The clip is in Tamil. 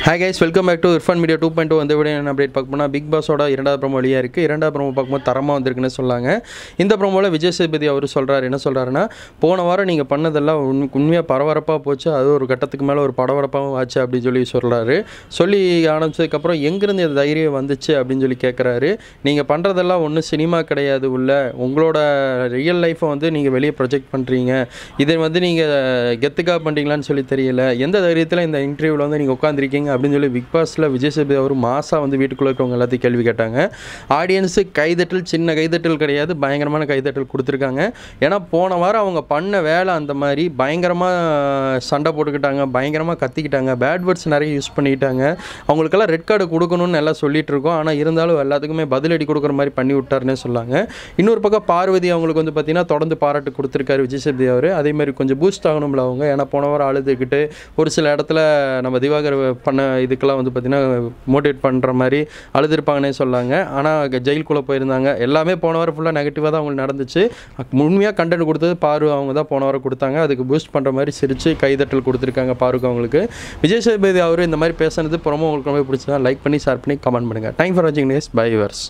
Hi guys, welcome back to Irfan Media 2.0. இந்த வீடியோ என்ன அப்டேட் பார்க்க போனா பிக் பாஸோட இரண்டாவது ப்ரோமோ வெளியா இருக்கு. இரண்டாவது ப்ரோமோ பார்க்கும்போது தரமா வந்திருக்குன்னு சொல்லாங்க. இந்த ப்ரோமோல விஜய் சேதுபதி அவர் சொல்றாரு என்ன சொல்றாருன்னா போன வாரம் நீங்க பண்ணதெல்லாம் உண்மையா பரபரப்பா போச்சு. அது ஒரு கட்டத்துக்கு மேல ஒரு படபடப்பாவும் ஆச்சு அப்படி சொல்லி சொல்றாரு. சொல்லி ஆரம்பிச்சதுக்கு அப்புறம் எங்க இருந்து இந்த தைரியம் வந்துச்சு அப்படினு சொல்லி கேக்குறாரு. நீங்க பண்றதெல்லாம் ஒண்ணு சினிமா கிடையாது உள்ள. உங்களோட ரியல் லைஃபை வந்து நீங்க வெளிய ப்ரொஜெக்ட் பண்றீங்க. இதை வந்து நீங்க கெத்துக்கா பண்றீங்களான்னு சொல்லி தெரியல. எந்த தைரியத்துல இந்த இன்டர்வியூல வந்து நீங்க உட்கார்ந்திருக்கீங்க அப்படின்னு சொல்லி பிக் பாஸ்ல விஜய் சேதுபதி அவர் மாசா வந்து வீட்டுக்குள்ள இருக்கவங்க எல்லாத்தையும் கேள்வி கேட்டாங்க. ஆடியன்ஸு கைதட்டல் சின்ன கைதட்டல் கிடையாது, பயங்கரமான கைதட்டல் கொடுத்துருக்காங்க. ஏன்னா போன வாரம் அவங்க பண்ண வேலை அந்த மாதிரி பயங்கரமாக சண்டை போட்டுக்கிட்டாங்க, பயங்கரமாக கத்திக்கிட்டாங்க, பேட் வேர்ட்ஸ் நிறைய யூஸ் பண்ணிக்கிட்டாங்க. அவங்களுக்கெல்லாம் ரெட் கார்டு கொடுக்கணும்னு எல்லாம் சொல்லிட்டு இருக்கோம். ஆனால் இருந்தாலும் எல்லாத்துக்குமே பதிலடி கொடுக்குற மாதிரி பண்ணி விட்டாருன்னே சொல்லாங்க. இன்னொரு பக்கம் பார்வதி அவங்களுக்கு வந்து பார்த்தீங்கன்னா தொடர்ந்து பாராட்டு கொடுத்துருக்காரு விஜய் சேதுபதி அவர். அதேமாதிரி கொஞ்சம் பூஸ்ட் ஆகணும்ல அவங்க. ஏன்னா போன வாரம் அழுதுகிட்டு ஒரு சில இடத்துல நம்ம திவாகர் பண்ண இதுக்கெல்லாம் வந்து பார்த்திங்கன்னா மோட்டிவேட் பண்ணுற மாதிரி அழுதுருப்பாங்கன்னே சொல்லாங்க. ஆனால் ஜெயிலுக்குள்ளே போயிருந்தாங்க. எல்லாமே போன வாரம் ஃபுல்லாக நெகட்டிவாக தான் அவங்களுக்கு நடந்துச்சு. உண்மையாக கண்டென்ட் கொடுத்தது பாரு அவங்க தான் போன வாரம் கொடுத்தாங்க. அதுக்கு பூஸ்ட் பண்ணுற மாதிரி சிரித்து கைதட்டல் கொடுத்துருக்காங்க பாருக்கு அவங்களுக்கு. விஜய் சேதுபதி அவர் இந்த மாதிரி பேசுனது புறமோ உங்களுக்கு ரொம்ப பிடிச்சதா லைக் பண்ணி ஷேர் பண்ணி கமெண்ட் பண்ணுங்கள். தேங்க்ஸ் ஃபார் வாட்சிங். Bye viewers.